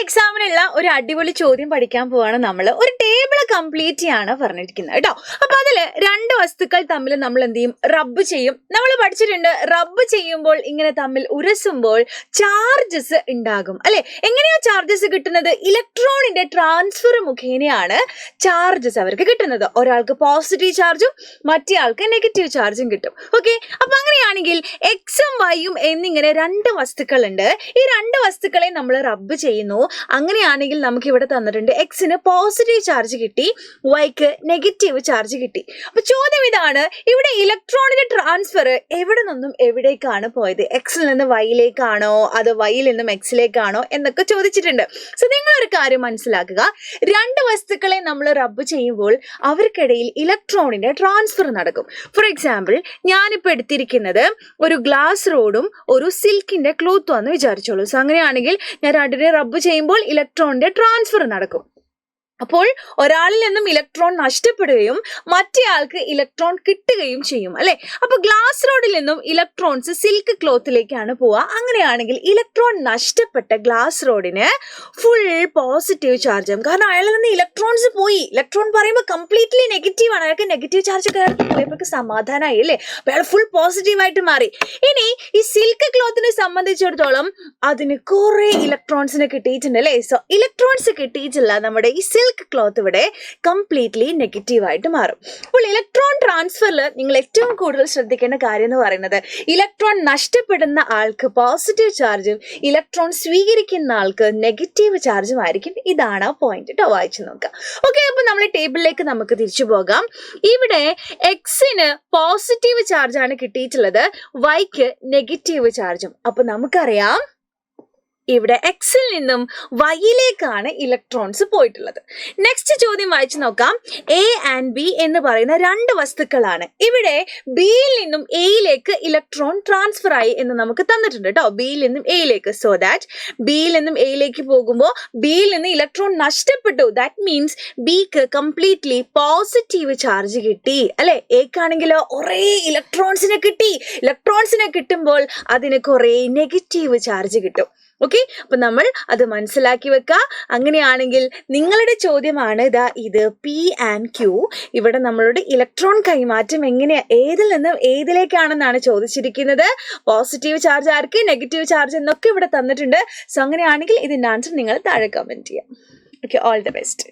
എക്സാമിനുള്ള ഒരു അടിപൊളി ചോദ്യം പഠിക്കാൻ പോവാണ് നമ്മൾ. ഒരു ടേബിൾ കംപ്ലീറ്റ് ചെയ്യാണ് പറഞ്ഞിരിക്കുന്നത് കേട്ടോ. അപ്പൊ അതില് രണ്ട് വസ്തുക്കൾ തമ്മിൽ നമ്മൾ എന്ത് ചെയ്യും? റബ്ബ് ചെയ്യും. നമ്മൾ പഠിച്ചിട്ടുണ്ട്, റബ്ബ് ചെയ്യുമ്പോൾ ഇങ്ങനെ തമ്മിൽ ഉരസുമ്പോൾ ചാർജസ് ഉണ്ടാകും അല്ലെ. എങ്ങനെയാ ചാർജസ് കിട്ടുന്നത്? ഇലക്ട്രോണിന്റെ ട്രാൻസ്ഫർ മുഖേനയാണ് ചാർജസ് അവർക്ക് കിട്ടുന്നത്. ഒരാൾക്ക് പോസിറ്റീവ് ചാർജും മറ്റേ ആൾക്ക് നെഗറ്റീവ് ചാർജും കിട്ടും. ഓക്കെ, അപ്പൊ അങ്ങനെയാണെങ്കിൽ എക്സും വൈയും എന്നിങ്ങനെ രണ്ട് വസ്തുക്കൾ ഉണ്ട്. ഈ രണ്ട് വസ്തുക്കളെ നമ്മൾ റബ്ബ് ചെയ്യുന്നു. അങ്ങനെയാണെങ്കിൽ നമുക്ക് ഇവിടെ തന്നിട്ടുണ്ട് എക്സിന് പോസിറ്റീവ് ചാർജ് കിട്ടി, വൈക്ക് നെഗറ്റീവ് ചാർജ് കിട്ടി. അപ്പൊ ചോദ്യം ഇതാണ്, ഇവിടെ ഇലക്ട്രോണിന്റെ ട്രാൻസ്ഫർ എവിടെ നിന്നും എവിടേക്കാണ് പോയത്? എക്സിൽ നിന്ന് വൈയിലേക്കാണോ അതോ വൈയിൽ നിന്നും എക്സിലേക്കാണോ എന്നൊക്കെ ചോദിച്ചിട്ടുണ്ട്. സോ നിങ്ങളൊരു കാര്യം മനസ്സിലാക്കുക, രണ്ട് വസ്തുക്കളെ നമ്മൾ റബ്ബ് ചെയ്യുമ്പോൾ അവർക്കിടയിൽ ഇലക്ട്രോണിന്റെ ട്രാൻസ്ഫർ നടക്കും. ഫോർ എക്സാമ്പിൾ, ഞാനിപ്പോൾ എടുത്തിരിക്കുന്നത് ഒരു ഗ്ലാസ് റോഡും ഒരു സിൽക്കിന്റെ ക്ലോത്തും ആണെന്ന് വിചാരിച്ചോളൂ. സോ അങ്ങനെയാണെങ്കിൽ ഞാൻ രണ്ടിനെ റബ്ബ് ചെയ്യുമ്പോൾ ഇലക്ട്രോണിന്റെ ട്രാൻസ്ഫർ നടക്കും. അപ്പോൾ ഒരാളിൽ നിന്നും ഇലക്ട്രോൺ നഷ്ടപ്പെടുകയും മറ്റേ ആൾക്ക് ഇലക്ട്രോൺ കിട്ടുകയും ചെയ്യും അല്ലെ. അപ്പൊ ഗ്ലാസ് റോഡിൽ നിന്നും ഇലക്ട്രോൺസ് സിൽക്ക് ക്ലോത്തിലേക്കാണ് പോവുക. അങ്ങനെയാണെങ്കിൽ ഇലക്ട്രോൺ നഷ്ടപ്പെട്ട ഗ്ലാസ് റോഡിന് ഫുൾ പോസിറ്റീവ് ചാർജ് ആകും. കാരണം അയാളിൽ നിന്ന് ഇലക്ട്രോൺസ് പോയി. ഇലക്ട്രോൺ പറയുമ്പോൾ കംപ്ലീറ്റ്ലി നെഗറ്റീവ് ആണ്. അയാൾക്ക് നെഗറ്റീവ് ചാർജ് കയറിയപ്പോൾ സമാധാനമായി അല്ലേ. അപ്പൊ അയാൾ ഫുൾ പോസിറ്റീവായിട്ട് മാറി. ഇനി ഈ സിൽക്ക് ക്ലോത്തിനെ സംബന്ധിച്ചിടത്തോളം അതിന് കുറെ ഇലക്ട്രോൺസിനെ കിട്ടിയിട്ടുണ്ട് അല്ലേ. സോ ഇലക്ട്രോൺസ് കിട്ടിയിട്ടില്ല, നമ്മുടെ ഈ ക്ലോത്ത് ഇവിടെ കംപ്ലീറ്റ്ലി നെഗറ്റീവ് ആയിട്ട് മാറും. അപ്പോൾ ഇലക്ട്രോൺ ട്രാൻസ്ഫറിൽ നിങ്ങൾ ഏറ്റവും കൂടുതൽ ശ്രദ്ധിക്കേണ്ട കാര്യം എന്ന് പറയുന്നത്, ഇലക്ട്രോൺ നഷ്ടപ്പെടുന്ന ആൾക്ക് പോസിറ്റീവ് ചാർജും ഇലക്ട്രോൺ സ്വീകരിക്കുന്ന ആൾക്ക് നെഗറ്റീവ് ചാർജും ആയിരിക്കും. ഇതാണ് പോയിന്റ് കേട്ടോ. വായിച്ചു നോക്കാം. ഓക്കെ, അപ്പൊ നമ്മൾ ടേബിളിലേക്ക് നമുക്ക് തിരിച്ചു പോകാം. ഇവിടെ എക്സിന് പോസിറ്റീവ് ചാർജാണ് കിട്ടിയിട്ടുള്ളത്, വൈക്ക് നെഗറ്റീവ് ചാർജും. അപ്പൊ നമുക്കറിയാം ഇവിടെ എക്സിൽ നിന്നും വൈയിലേക്കാണ് ഇലക്ട്രോൺസ് പോയിട്ടുള്ളത്. നെക്സ്റ്റ് ചോദ്യം വായിച്ചു നോക്കാം. എ ആൻഡ് ബി എന്ന് പറയുന്ന രണ്ട് വസ്തുക്കളാണ്. ഇവിടെ ബിയിൽ നിന്നും എയിലേക്ക് ഇലക്ട്രോൺ ട്രാൻസ്ഫർ ആയി എന്ന് നമുക്ക് തന്നിട്ടുണ്ട് കേട്ടോ. ബിയിൽ നിന്നും എയിലേക്ക്. സോ ദാറ്റ് ബിയിൽ നിന്നും എയിലേക്ക് പോകുമ്പോൾ ബിയിൽ നിന്ന് ഇലക്ട്രോൺ നഷ്ടപ്പെട്ടു. ദാറ്റ് മീൻസ് ബിക്ക് കംപ്ലീറ്റ്ലി പോസിറ്റീവ് ചാർജ് കിട്ടി അല്ലെ. എക്കാണെങ്കിലോ കുറേ ഇലക്ട്രോൺസിനെ കിട്ടി. ഇലക്ട്രോൺസിനെ കിട്ടുമ്പോൾ അതിന് കുറേ നെഗറ്റീവ് ചാർജ് കിട്ടും. ഓക്കെ, അപ്പൊ നമ്മൾ അത് മനസ്സിലാക്കി വെക്കുക. അങ്ങനെയാണെങ്കിൽ നിങ്ങളുടെ ചോദ്യമാണ് ഇതാ ഇത് പി ആൻഡ് ക്യൂ. ഇവിടെ നമ്മളുടെ ഇലക്ട്രോൺ കൈമാറ്റം എങ്ങനെയാ, ഏതിൽ നിന്നും ഏതിലേക്കാണെന്നാണ് ചോദിച്ചിരിക്കുന്നത്. പോസിറ്റീവ് ചാർജ് ആർക്ക്, നെഗറ്റീവ് ചാർജ് എന്നൊക്കെ ഇവിടെ തന്നിട്ടുണ്ട്. സോ അങ്ങനെയാണെങ്കിൽ ഇതിന്റെ ആൻസർ നിങ്ങൾ താഴെ കമന്റ് ചെയ്യാം. Okay, all the best.